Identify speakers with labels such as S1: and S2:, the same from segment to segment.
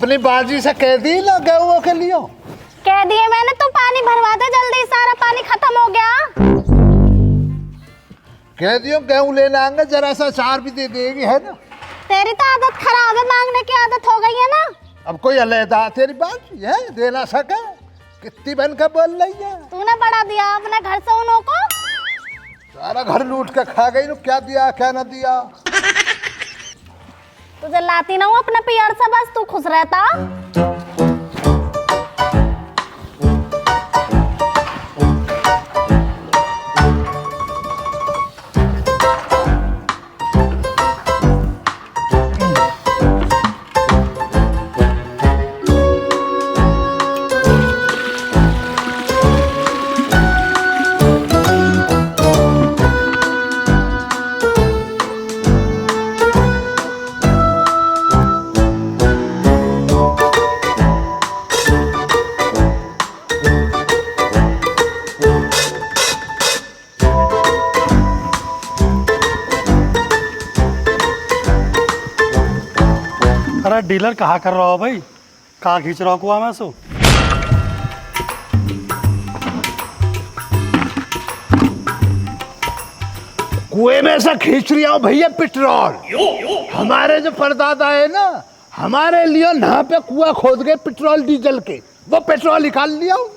S1: अपनी बाजी से कह दी ना गेहूं के लिए।
S2: कह दिए मैंने, तो पानी भरवा दे जल्दी, सारा पानी खत्म हो गया।
S1: कह दियो गेहूं लेने आएंगे, जरा सा चार भी दे देगी, है ना।
S2: तेरी तो आदत खराब है, मांगने की आदत हो गई है ना।
S1: अब कोई अलहदा तेरी बात है, दे ना सके। कितनी बन कर बोल रही है।
S2: तूने बढ़ा दिया अपने घर से उन्हों को।
S1: सारा घर लूट के खा गई। क्या दिया क्या ना दिया।
S2: तुझे लाती ना हूँ अपने पियर से, बस तू खुश रहता।
S3: अरे डीलर कहाँ कर रहा हो भाई, कहाँ खींच रहा हो कुआ में सो।
S1: कुएं में से खींच रहा हूँ भैया पेट्रोल। हमारे जो परदादा है ना, हमारे लिए यहाँ पे कुआं खोद गए पेट्रोल डीजल के, वो पेट्रोल निकाल लिया हूँ।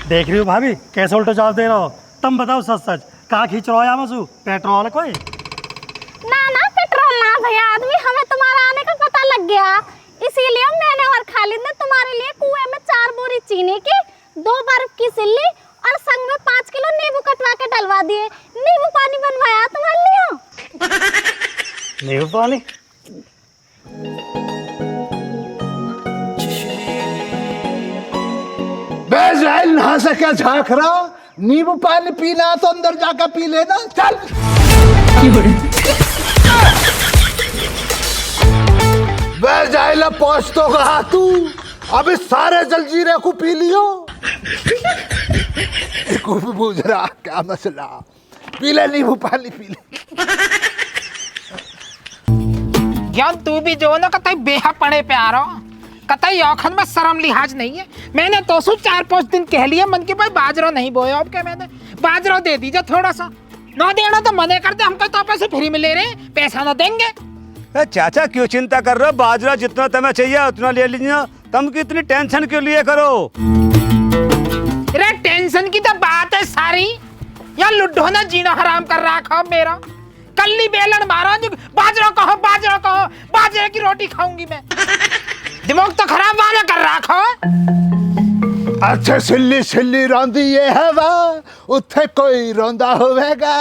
S3: देख रही हो भाभी कैसे उल्टा जवाब दे रहा हो। तुम बताओ सच सच कहाँ खींच रहा हो या मसू, पेट्रोल कोई
S2: ना पेट्रोल ना भैया, आदमी हमें तुम्हारा आने का पता लग गया, इसीलिए मैंने और खालिद ने तुम्हारे लिए कुएं में 4 बोरी चीनी की, 2 बर्फ की सिल्ली और संग में 5 किलो नींबू कटवा के डलवा दिए। नींबू पानी बनवाया तुम्हारे लिए।
S3: नींबू पानी?
S1: बेजाइल नहा से क्या झांक रहा। नींबू पानी पीना तो अंदर जाकर पी लेना। चल बेजाइल पहुंच तो गया तू, अभी सारे जलजीरे को पी लियो। को भी पूछ रहा क्या मसला, पी ले नींबू पानी पी ले।
S4: यार तू भी जो ना कतई बेहा पड़े पे आ रहा, कतई औखन में शर्म लिहाज नहीं है। मैंने तो 4-5 दिन कह लिया मन के भाई बाजरा नहीं बोया, अब क्या मैंने बाजरा दे दीजिए थोड़ा सा। ना देना तो मने करते, हम तो पैसे फ्री में ले रहे, पैसा ना देंगे।
S5: चाचा क्यों चिंता कर रहे हो, बाजरा जितना तुम्हें चाहिए उतना ले लीजिए, तुम कितनी टेंशन क्यों लिए करो।
S4: अरे टेंशन की तो बात है सारी, यार लुड्ढो ने जीना हराम कर रखा मेरा। कल्ली बेलन मारा, बाजरा कहो बाजरा कहो, बाजरे की रोटी खाऊंगी मैं। दिमाग तो खराब वाला कर रखा।
S1: अच्छा सिल्ली सिल्ली रोंदी ये है वाह, उत्थे कोई रोंदा होवेगा।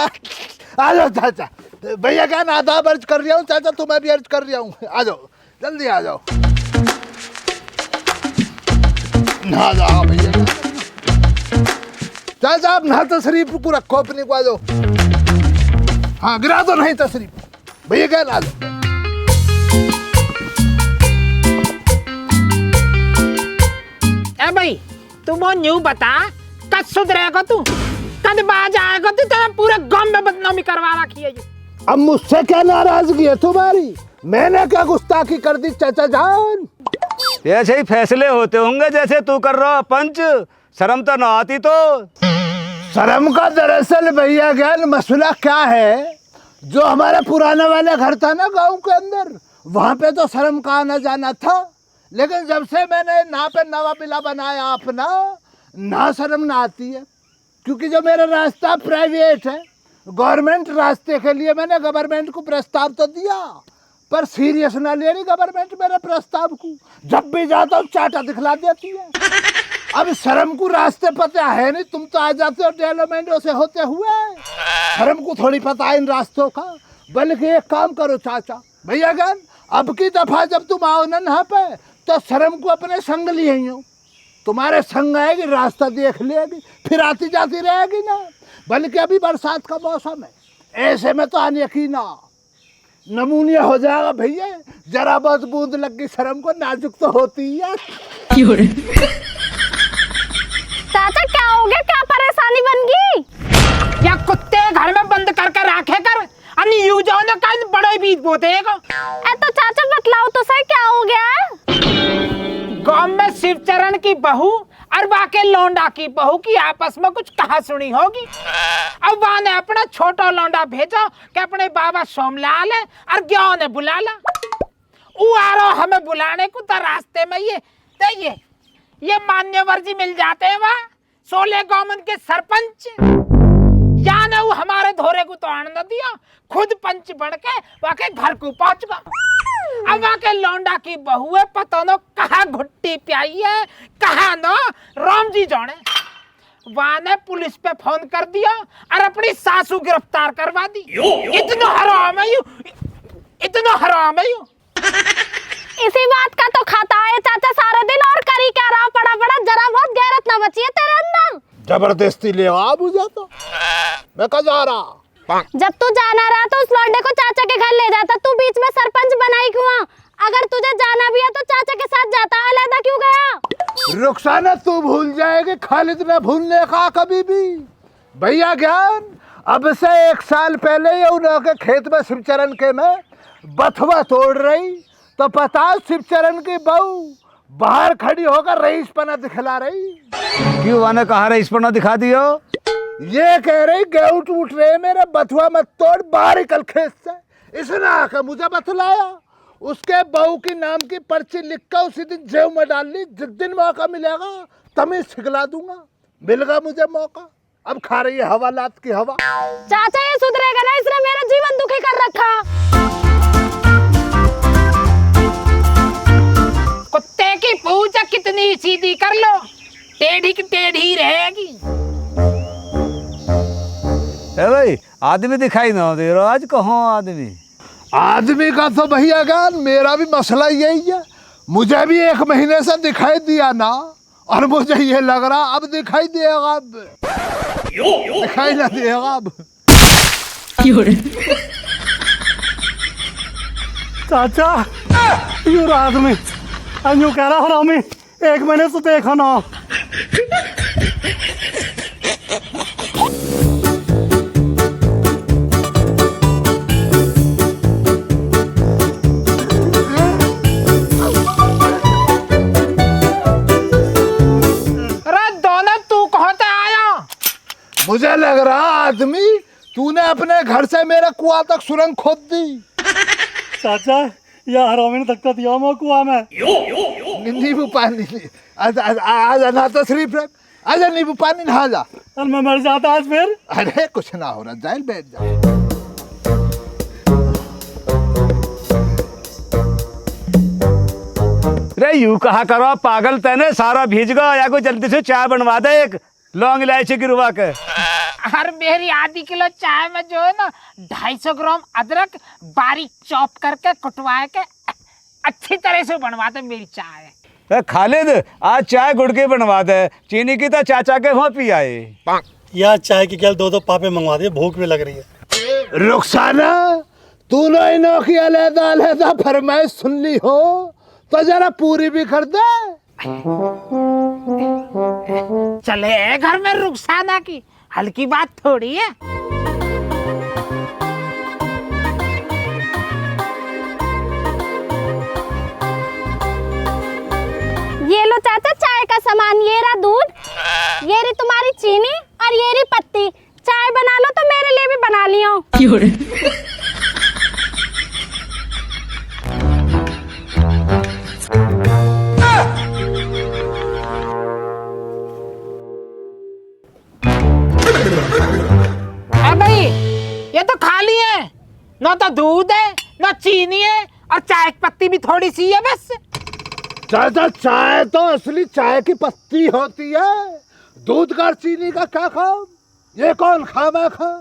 S1: आ जाओ चाचा, भैया क्या ना आधा अर्ज कर रहा हूँ, चाचा तुम्हें भी अर्ज कर रहा हूँ। आ जाओ जल्दी आ जाओ, नहा जाओ भैया। चाचा आप नहा तशरीफ को रखो अपने को। आ जाओ, हाँ गिरा दो नहीं तशरीफ भैया क्या ना।
S4: ए भाई तू वो न्यू बता, कद सुधरेगा तू, कद बाज आएगा तू, तेरा पूरे गांव में बदनामी करवा रखी है ये।
S1: अब मुझसे क्या नाराजगी है तुम्हारी, मैंने क्या गुस्ताखी कर दी चाचा जान।
S5: ऐसे ही फैसले होते होंगे जैसे तू कर रहा हो पंच, शर्म तो ना आती तो।
S1: शर्म का दरअसल भैया ज्ञान मसला क्या है, जो हमारा पुराना वाला घर था ना गांव के अंदर, वहां पे तो शर्म का आना जाना था। लेकिन जब से मैंने ना पे नवा बिला बनाया अपना, ना शर्म ना आती है। क्योंकि जो मेरा रास्ता प्राइवेट है, गवर्नमेंट रास्ते के लिए मैंने गवर्नमेंट को प्रस्ताव तो दिया, पर सीरियस ना ले रही गवर्नमेंट मेरे प्रस्ताव को। जब भी जाता हूँ चाटा दिखला देती है। अब शर्म को रास्ते पता है नहीं, तुम तो आ जाते हो डेवलपमेंटों से होते हुए, शर्म को थोड़ी पता है इन रास्तों का। बल्कि एक काम करो चाचा भैया जान, अब की दफा जब तुम आओ ना यहाँ पे, तो शर्म को अपने संग लिए ही हो, तुम्हारे संग आएगी, रास्ता देख लेगी, फिर आती जाती रहेगी ना। बल्कि अभी बरसात का मौसम है, ऐसे में तो आने की ना नमूनिया हो जाएगा भैया। जरा बहुत बूंद लग गई शर्म को, नाजुक तो होती है।
S2: चाचा क्या हो गया, क्या परेशानी बन गई?
S4: या कुत्ते घर में बंद करके रखे कर, अनि यू जाओ ना कान बड़े बीत बोतेगा।
S2: ए तो चाचा बतलाओ तो सही क्या हो गया?
S4: गांव में शिवचरण की बहू और बाके लौंडा की बहू की आपस में कुछ कहा सुनी होगी। अब वहां ने अपना छोटा लौंडा भेजा कि अपने बाबा सोमलाल है और ग्याओ ने बुला ला। वो आ रहा हमें बुलाने को तो रास्ते में ये मान्यवर जी मिल जाते हैं वहाँ 16 गांव के सरपंच। या ने वो हमारे धोरे को तो आने न दिया, खुद पंच बढ़ के वाके घर को पहुंच गया। अब वाके लौंडा की बहू है, पता न कहाँ घुट्टी प्याई है कहाँ न राम जी जाने। वहां ने पुलिस पे फोन कर दिया और अपनी सासू गिरफ्तार करवा दी। इतना हराम है यू, इतना हराम है यू।
S2: इसी बात का तो खाता है चाचा सारे दिन, और करी क्या रहा पड़ा पड़ा, जरा बहुत गैरत ना बची है तेरे अंदर।
S1: जबरदस्ती ले आ मुझे तो मैं कहा जा रहा।
S2: जब तू जाना रहा तो उस लौंडे को चाचा के घर ले जाता, तू बीच में सरपंच बनाई क्यों? अगर तुझे जाना भी है तो चाचा के साथ जाता, अलग क्यों गया?
S1: रुखसाना तू भूल जाएगी, खालिद ने भूलने का कभी भी। भैया ज्ञान अब से 1 साल पहले ये उनके खेत में शिवचरण के में बथुआ तोड़ रही तो पता शिवचरण की बहू बाहर खड़ी होकर रईसपना दिखला रही।
S5: क्यों आने कहा रईसपना दिखा दियो?
S1: ये कह रही गेहूं टूट रहे मेरे, बथुआ मत तोड़, बाहर निकल खेत से। इसने आकर मुझे बतलाया, उसके बहू की नाम की पर्ची लिख कर उसी दिन जेब में डाल ली। जिस दिन मौका मिलेगा तमीज सिखला दूंगा। मिल गया मुझे मौका, अब खा रही है हवालात की हवा।
S2: चाचा ये सुधरेगा ना, इसने मेरा जीवन दुखी कर रखा।
S4: कुत्ते की पूंछ कितनी सीधी कर लो, टेढ़ी की टेढ़ी रहेगी।
S5: भाई आदमी दिखाई ना दे रहा आज, कहाँ आदमी?
S1: आदमी का तो भैया ज्ञान मेरा भी मसला यही है। मुझे भी 1 महीने से दिखाई दिया ना, और मुझे ये लग रहा अब दिखाई देगा, अब दिखाई ना देगा अब।
S3: चाचा यू रात में यूँ कह रहा हरामी 1 महीने से देखा ना।
S1: मुझे लग रहा आदमी तूने अपने घर से मेरे कुआं तक सुरंग खोद दी।
S3: चाचा या हरामी ने धक्का दिया मैं कुआं में।
S1: नींबू पानी आजा ना तो शरीफ रख, आजा नींबू पानी नहा जा।
S3: और मैं मर जाता आज फिर।
S1: अरे कुछ ना हो रहा, जाइल बैठ जा।
S5: रे यू कहा करो पागल, तेने सारा भीज गया। या कोई जल्दी से चाय बनवा दे, एक लौंग इलायची गिरवा के।
S4: हर मेरी आधी किलो चाय में जो है ना 250 ग्राम अदरक बारीक चॉप करके कुटवा के अच्छी तरह से बनवा दे मेरी चाय।
S5: खालिद आज चाय गुड़ के बनवा दे, चीनी की तो चाचा के वहाँ पी आए।
S3: या चाय की केवल 2 पापे मंगवा दे, भूख भी लग रही है।
S1: रुखसाना तूने इनों की अलग-अलग फरमाइश सुन ली हो तो जरा पूरी भी कर दे।
S4: चले घर में रुखसाना की हल्की बात थोड़ी है।
S2: ये लो चाचा चाय का सामान, ये रहा दूध, ये रही तुम्हारी चीनी और ये रही पत्ती। चाय बना लो तो मेरे लिए भी बना लियो।
S4: भाई ये तो खाली है, ना तो दूध है ना चीनी है और चाय की पत्ती भी थोड़ी सी है बस।
S1: चाचा चाय तो असली चाय की पत्ती होती है, दूध का चीनी का क्या काम? ये कौन खामा खा?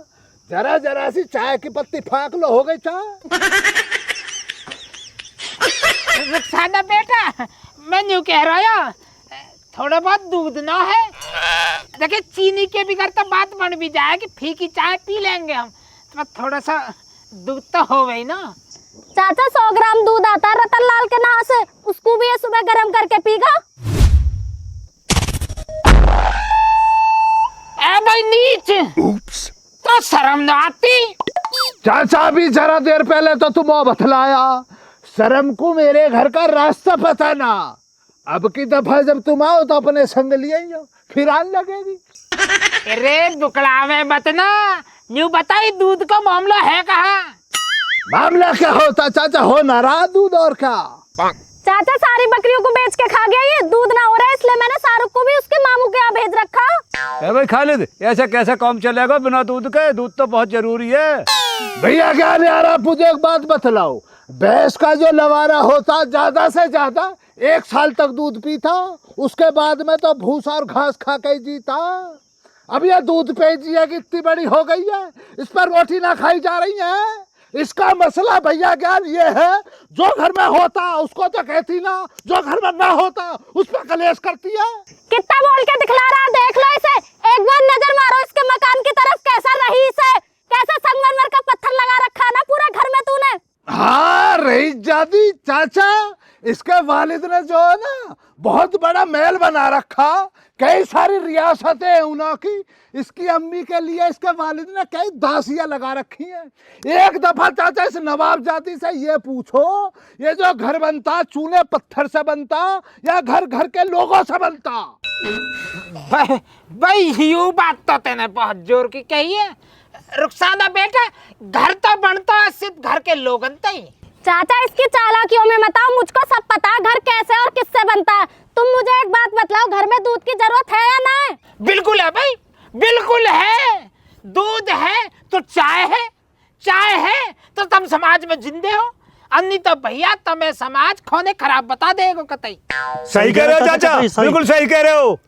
S1: जरा जरा सी चाय की पत्ती फाक लो, हो गई चाय।
S4: रुखसाना बेटा मैं यूँ कह रहा हूँ थोड़ा बहुत दूध ना है, देखिए चीनी के बिगड़ तो बात बन भी जाएगी, फीकी चाय पी लेंगे हम, तो थोड़ा सा दूध तो हो गई ना।
S2: चाचा 100 ग्राम दूध आता है रतन लाल के नहा से, उसको भी ये सुबह गर्म करके पीगा।
S4: ए भाई नीच, तो शर्म न आती?
S1: चाचा अभी जरा देर पहले तो तुम वो बतलाया, शर्म को मेरे घर का रास्ता पता ना। अब की दफा जब तुम आओ तो अपने संग लिए ही हो, फिर आने लगेगी।
S4: अरे बुकड़ावे मत ना, न्यू बताई दूध का मामला है कहाँ?
S1: मामला क्या होता चाचा, हो ना रहा दूध और क्या।
S2: चाचा सारी बकरियों को बेच के खा गया, ये दूध ना हो रहा है, इसलिए मैंने शाहरुख को भी उसके मामू के यहाँ भेज रखा।
S5: ए भाई खालिद, ऐसा कैसा काम चलेगा बिना दूध के? दूध तो बहुत जरूरी है।
S1: भैया क्या नहीं आ रहा, मुझे एक बात बतलाओ, भैंस का जो लवारा होता ज्यादा से ज्यादा 1 साल तक दूध पीता, उसके बाद में तो भूसा और घास खा के जीता। अब यह दूध पे जिया कि इतनी बड़ी हो गई है, इस पर रोटी ना खाई जा रही है। इसका मसला भैया ज्ञान ये है, जो घर में होता उसको तो कहती ना, जो घर में ना होता उस पर कलेश करती है।
S2: कितना बोल के दिखला रहा, देख लो इसे, एक बार नजर मारो इसके मकान की तरफ, कैसा रईस है, कैसा संगमरमर का पत्थर लगा रखा ना पूरा घर में तूने।
S1: हाँ रईस जादी चाचा, इसके वालिद ने जो है ना बहुत बड़ा महल बना रखा, कई सारी रियासतें हैं उनकी। इसकी अम्मी के लिए इसके वालिद ने कई दासियां लगा रखी हैं। एक दफा चाचा इस नवाब जाति से ये पूछो, ये जो घर बनता चूने पत्थर से बनता या घर घर के लोगों से बनता?
S4: भाई यू बात तो तेने बहुत जोर की कही है रुखसाना बेटा, घर तो बनता है सिर्फ घर के लोगन ही।
S2: चाचा इसकी चालाकियों में मत आओ, मुझको सब पता घर कैसे और किससे बनता है। तुम मुझे एक बात बतलाओ, घर में दूध की जरूरत है या ना?
S4: बिल्कुल है भाई, बिल्कुल है। दूध है तो चाय है, चाय है तो तुम समाज में जिंदे हो, अन्नी तो भैया तुम्हें समाज खोने खराब बता देगा कतई।
S5: सही कह रहे हो चाचा, बिल्कुल सही कह रहे हो।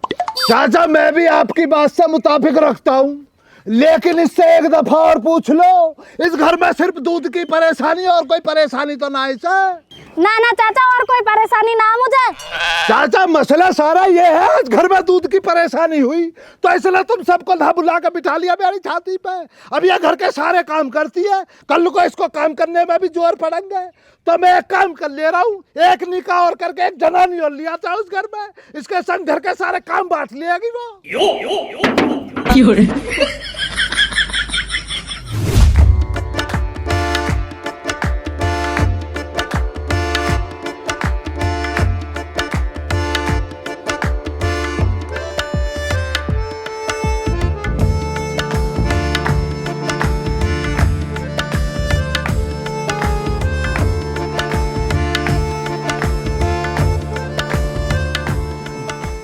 S1: चाचा मैं भी आपकी बात से मुताबिक रखता हूँ, लेकिन इससे एक दफा और पूछ लो, इस घर में सिर्फ दूध की परेशानी और कोई परेशानी तो ना है सर?
S2: ना ना चाचा, और कोई परेशानी ना मुझे।
S1: चाचा मसला सारा ये है, इस घर में दूध की परेशानी हुई तो इसलिए तुम सबको ना बुला कर बिठा लिया मेरी छाती पे। अब यह घर के सारे काम करती है, कल को इसको काम करने में भी जोर पड़ेंगे, तो मैं एक काम कर ले रहा हूँ, एक निकाह और करके एक जनानी और लिया था उस घर में, इसके संग घर के सारे काम बांट लिएगी वो।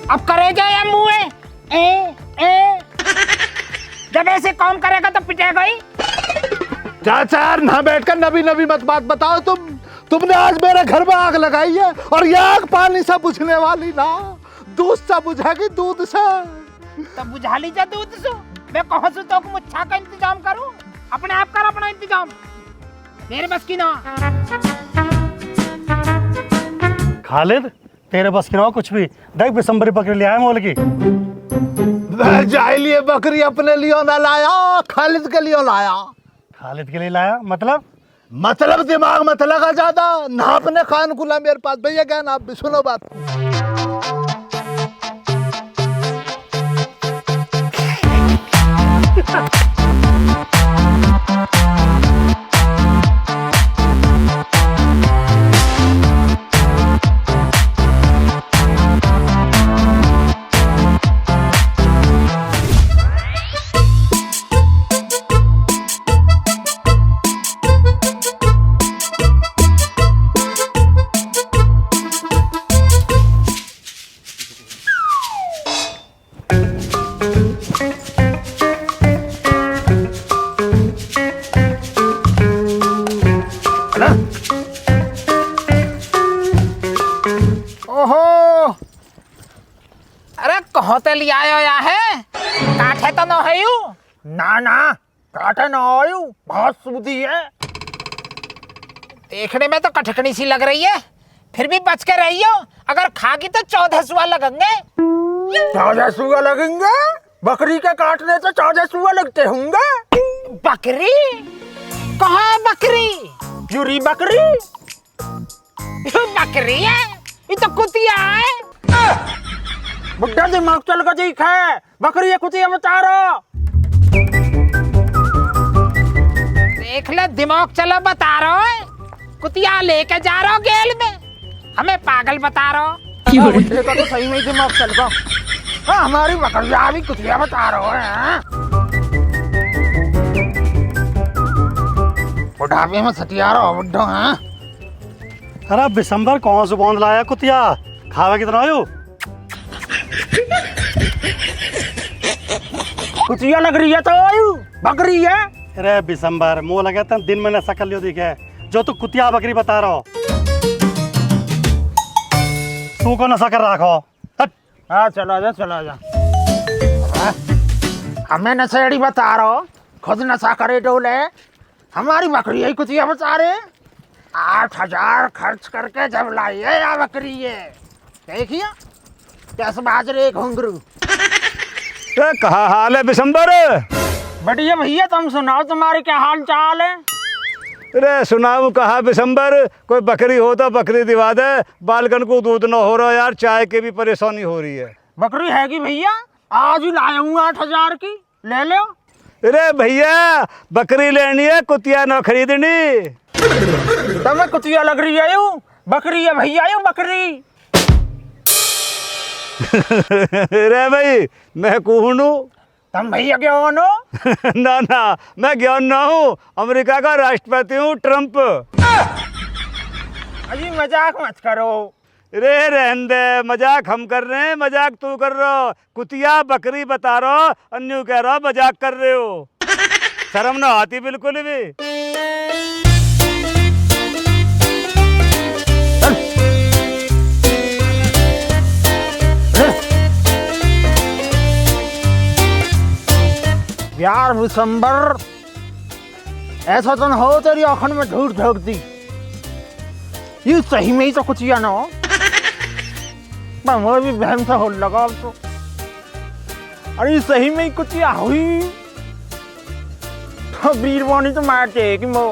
S4: अब करेगा या मुँह ए जब ऐसे काम करेगा तो पिटेगा ही।
S1: चाचा यार ना बैठकर नबी नबी मत बात बताओ, तुमने आज मेरे घर में आग लगाई है और ये आग पानी से बुझने वाली ना, दूध से बुझेगी, दूध से।
S4: तो बुझा लीजिए दूध से, मैं कहाँ से तो मुच्छा का इंतजाम करूं? अपने आप कर अपना इंतजाम, मेरे बस की ना।
S3: खालिद तेरे बस की ना हो कुछ भी, देख बिसम्बरी बकरी ले आया मोल की।
S1: जाए लिए बकरी अपने लिए ना लाया, खालिद के लिए लाया।
S3: खालिद के लिए लाया
S1: मतलब दिमाग मत लगा ज्यादा, ना अपने कान खुला मेरे पास। भैया क्या ना, आप भी सुनो बात।
S4: होते लिया आया है, काठे तो न है यू। ना ना काठे न आयु, बहुत सूदी है, देखने में तो कटकनी सी लग रही है, फिर भी बच के रहियो, अगर खागी तो 14 सुआ लगेंगे।
S6: 14 सुआ लगेंगे? बकरी के काटने से 14 सुआ लगते होंगे।
S4: बकरी कहाँ बकरी?
S6: जुरी बकरी?
S4: बकरी है, ये तो कुतिया है।
S6: बुढ़ा दिमाग चल का जी है, बकरी है कुतिया बता रहा।
S4: देख ले दिमाग चला बता रहा है, कुतिया लेके जा रहा हो गेल में, हमें पागल बता रहा हो।
S6: देखो तो सही में दिमाग चल गया। हाँ, हमारी बकरिया भी कुतिया बता रहे हैं। बुढ़ापे में सटिया रहो बुढ़ो। हाँ,
S3: अरे बिशंबर कौन से बौंद लाया कुतिया, खावे कितना आयो?
S6: कुतिया लग रही है तो आयु बकरी है।
S3: अरे बिशंबर मुँह लगे तो दिन में नशा कर लियो दिखे, जो तू कुतिया बकरी बता रहा हो, तू को नशा कर रखो।
S6: हाँ, चला जा चला जा। हमें नशेड़ी बता रहा हो, खुद नशा करे डोले। हमारी बकरी है कुतिया बता रहे। 8,000 खर्च करके जब लाई है या बकरी है, देखिए 10 बाजरे घुंघरू।
S5: तो कहा हाल है बिशंबर?
S6: बढ़िया भैया, तुम सुनाओ, तुम्हारे क्या हाल चाल है?
S5: अरे सुनाऊ कहा बिशंबर, कोई बकरी हो तो बकरी दिवा दे, बालकन को दूध न हो रहा यार, चाय की भी परेशानी हो रही है।
S6: बकरी है कि भैया, आज ही लाया हूँ 8,000 की, ले लो।
S5: अरे भैया बकरी लेनी है, कुतिया न खरीदनी।
S6: तुम्हें कुतिया लग रही है यूं? बकरी है भैया, यूं बकरी।
S5: अरे भाई मैं कौन हूँ?
S6: तुम भैया ज्ञान हो?
S5: ना ना, मैं ज्ञान ना हूँ, अमेरिका का राष्ट्रपति हूँ, ट्रम्प।
S6: अजी मजाक मत करो।
S5: रे रहने दे, मजाक हम कर रहे हैं, मजाक तू कर रहे हो। कुतिया बकरी बता रहा हो, अन्यू कह रहा हो मजाक कर रहे हो, शर्म ना आती बिल्कुल भी।
S6: यार दिसंबर, ऐसा तो न हो तेरी आँखन में धूल झोंक दी। ये सही में ही तो कुतिया ना हो, मैं भी बहन से हो लगा अब तो। अरे सही में ही कुतिया हुई तो वीरवानी तो मारते कि मो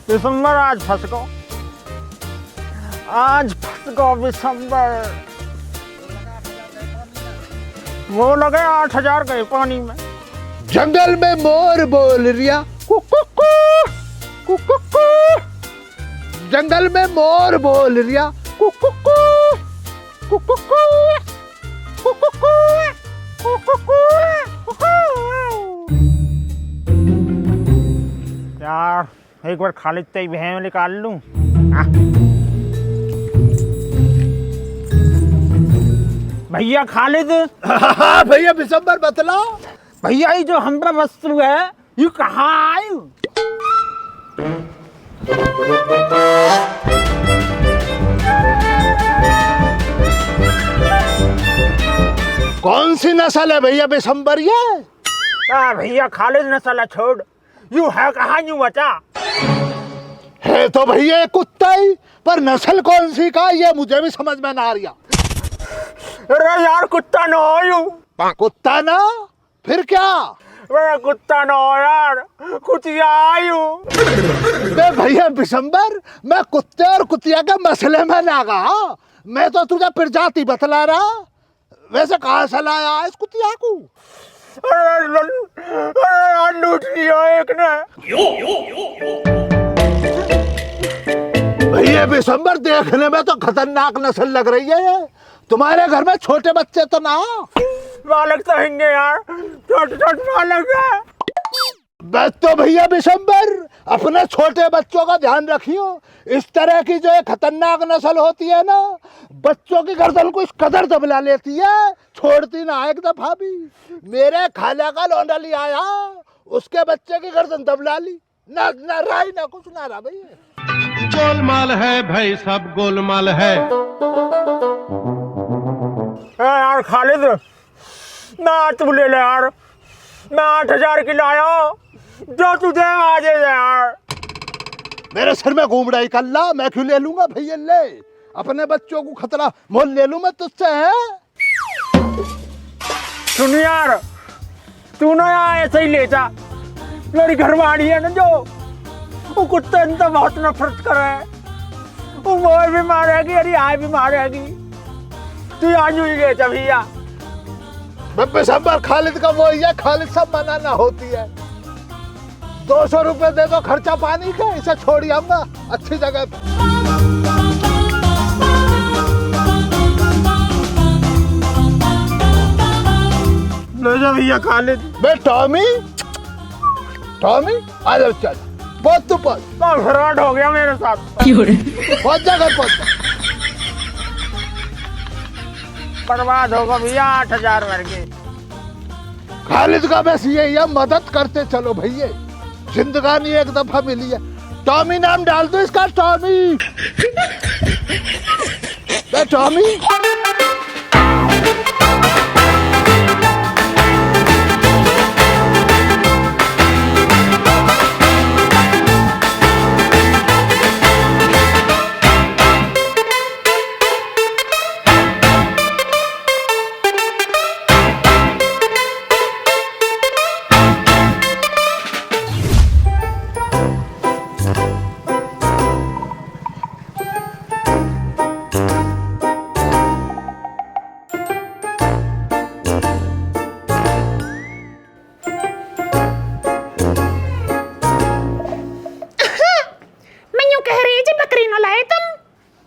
S6: दिसंबर आज फंस गो, आज फंस गो दिसंबर। वो लगे 8,000 गए पानी में।
S1: जंगल में मोर बोल रिया कुकुकू कुकुकू, जंगल में मोर बोल रिया कुकुकू कुकुकू कुकुकू कुकुकू।
S6: यार एक बार खालिद तेरी बहन निकाल लूं। भैया खालिद।
S1: हाँ भैया बिशंबर बतला।
S6: भैया ये जो हमरा वस्तु है ये कहाँ आई?
S1: कौन सी नस्ल है भैया बिशंबर ये?
S6: भैया खालिद नस्ल छोड़, यू है कहाँ यू बचा?
S1: है तो भैया ये कुत्ता ही, पर नस्ल कौन सी का ये मुझे भी समझ में ना आ रहा।
S6: अरे यार कुत्ता ना हो यू।
S1: कुत्ता ना फिर क्या?
S6: अरे कुत्ता ना हो यार, कुतिया आयु।
S1: बे भैया बिशंबर, मैं कुत्ते और कुतिया के मसले में ना गया, मैं तो तुझे प्रजाति बतला रहा। वैसे कहाँ से लाया इस कुतिया को?
S6: अरे लूट लिया एक ने।
S1: भैया बिशंबर देखने में तो खतरनाक नस्ल लग रही है ये। तुम्हारे घर में छोटे बच्चे तो ना?
S6: बालक तो होंगे यार, छोटे छोटे बालक है।
S1: बस तो भैया बिशंबर अपने छोटे बच्चों का ध्यान रखियो। इस तरह की जो खतरनाक नस्ल होती है ना, बच्चों की गर्दन को इस कदर दबला लेती है, छोड़ती ना एक दफा भी। मेरे खाला का लौंडा लिया आया, उसके बच्चे की गर्दन दबला ली, ना रहा ना कुछ ना रहा भैया।
S7: गोलमाल है भाई, सब गोलमाल है।
S6: यार खालिद ना तू ले ले यार, मैं 8,000 की लाया, जो तुझे आ जाए यार।
S1: मेरे सिर में घूम रहा है कल्ला, मैं क्यों ले लूंगा भैया? ले अपने बच्चों को खतरा मोल ले लूं मैं तुझसे? है
S6: सुन यार, तू ना यार ऐसे ही लेता। मेरी घरवाली है ना जो, वो कुत्ते ने तो बहुत नफरत करे, वो मोर भी मारेगी, अरे आय भी मारेगी। तू आज ही लेता भैया।
S1: बिशंबर खालिद का वो है, खालिद सब मना ना होती है। 200 रुपए दे दो खर्चा पानी का, इसे छोड़ आऊंगा अच्छी जगह पे।
S6: ले जा भैया खालिद।
S1: बे टॉमी, टॉमी आ जाओ, चल पहुंच तू पहुंच।
S6: तो फ्रॉड हो गया मेरे साथ।
S1: पहुंच जा घर पहुंच जा।
S6: बर्बाद होगा भैया 8,000 मर गए।
S1: खालिद का बस यही है, मदद करते चलो भैया, जिंदगानी एक दफा मिली है। टॉमी नाम डाल दो इसका, टॉमी। बे टॉमी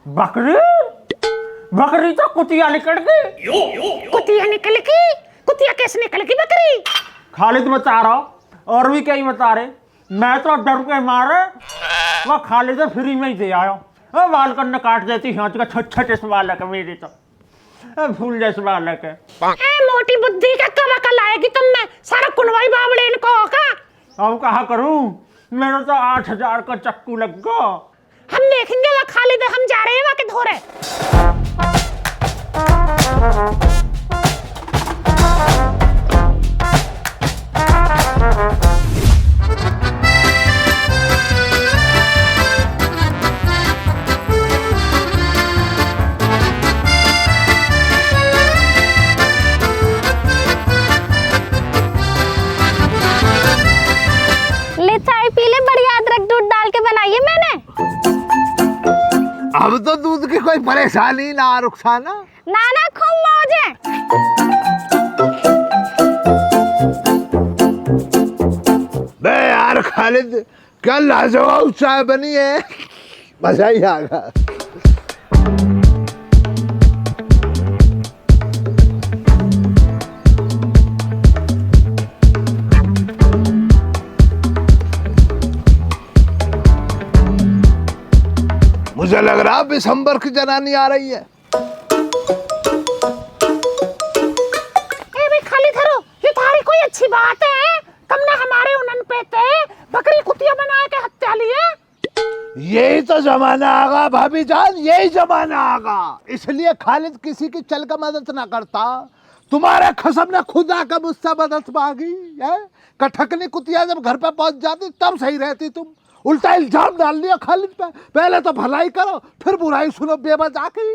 S6: बकरी? बकरी तो कुतिया निकल गई।
S8: कुतिया निकल गई? कुतिया कैसे निकल गई बकरी?
S6: खालिद बता रहा और भी कई बता रहे। मैं तो डर के मारे वह खालिद फ्री में ही दे आया। बाल करने काट देती हाथ का छोटे से बालक है मेरी तो फूल जैसे बालक है।
S8: मोटी बुद्धि का कब अकल आएगी तुम में? सारा कुनवाई बावड़े इनको का।
S6: अब कहा करूं, मेरा तो 8,000 का चक्कू लग गया।
S8: हम देखेंगे वह खालिद, हम जा रहे हैं वहां के धोरे।
S2: ले चाय पी ले, बढ़िया अदरक दूध डाल के बनाई है मैंने।
S1: अब तो दूध की कोई परेशानी ना रुखसाना।
S2: ना ना खूब मौज है।
S1: बे यार खालिद, क्या लाजवाब चाय बनी है, मजा ही आ गया। मुझे लग रहा दिसंबर की जनानी आ रही है।
S8: भाई खाली धरो, ये थारी कोई अच्छी बात है? तुमने हमारे उन्नन पे थे बकरी कुतिया बना के हत्या लिए।
S1: यही तो जमाना आगा भाभी जान, यही जमाना आगा। इसलिए खालिद किसी की चल का मदद ना करता। तुम्हारे खसम ने खुद आकर मुझसे मदद मांगी है। कठकनी कुतिया जब घर पे पहुंच जाती तब सही रहती तुम। उल्टा इल्जाम डाल लिया खालिद पे। पहले तो भलाई करो फिर बुराई सुनो बेवजह की।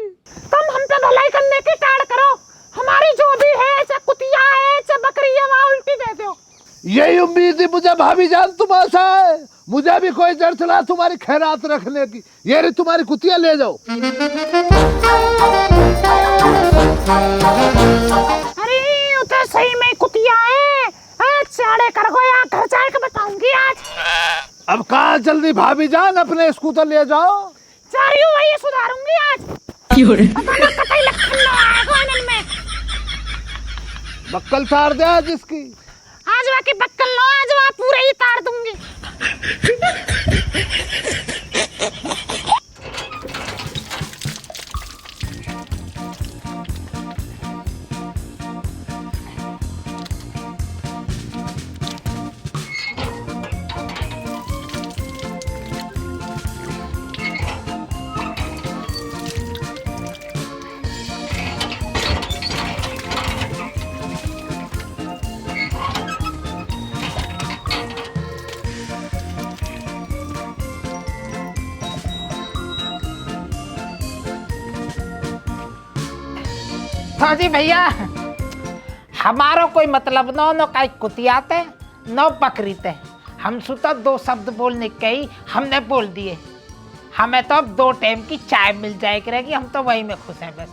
S8: तुम हम पे भलाई करने की टाड़ करो। हमारी जो भी है, चाहे कुतिया है चाहे बकरी है, वहाँ उल्टी दे दो।
S1: यही उम्मीद थी मुझे भाभी जान तुम्हारे। मुझे भी कोई जड़ चला तुम्हारी खैरात रखने की। ये रही तुम्हारी कुतिया, ले जाओ।
S8: अरे उधर सही में कुतिया है। चाड़े कर गोया, घर जाके बताऊंगी आज।
S1: अब कहाँ जल्दी भाभी जान, अपने स्कूटर ले जाओ।
S8: चारियों वही सुधारूंगी आज। कतई लखन ना आएगा आनंद में।
S1: बक्कल तार दे आज इसकी।
S8: आज वाके बक्कल लो, आज वहाँ पूरे ही तार दूंगी।
S4: हाँ जी भैया, हमारो कोई मतलब न काई कुतियाते न बकरीते। हम सुता 2 शब्द बोलने के ही हमने बोल दिए। हमें तो अब 2 टाइम की चाय मिल जाए करेगी, हम तो वही में खुश हैं बस।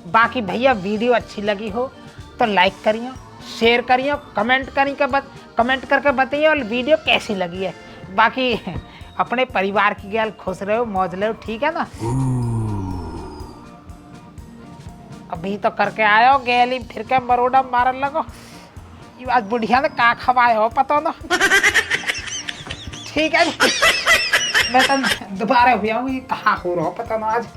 S4: बाकी भैया वीडियो अच्छी लगी हो तो लाइक करिए, शेयर करिए, कमेंट करिए, कमेंट करके बताइए और वीडियो कैसी लगी है। बाकी अपने परिवार की गैल खुश रहो, मौज लो, ठीक है ना। अभी तो करके आए हो गैली, फिर के मरोड़ा मारन लगो। ये आज बुढ़िया ने का खवाए हो पता ना। ठीक है मैं तो दोबारा हुआ हूँ, ये कहाँ हो रहा हो पता ना आज।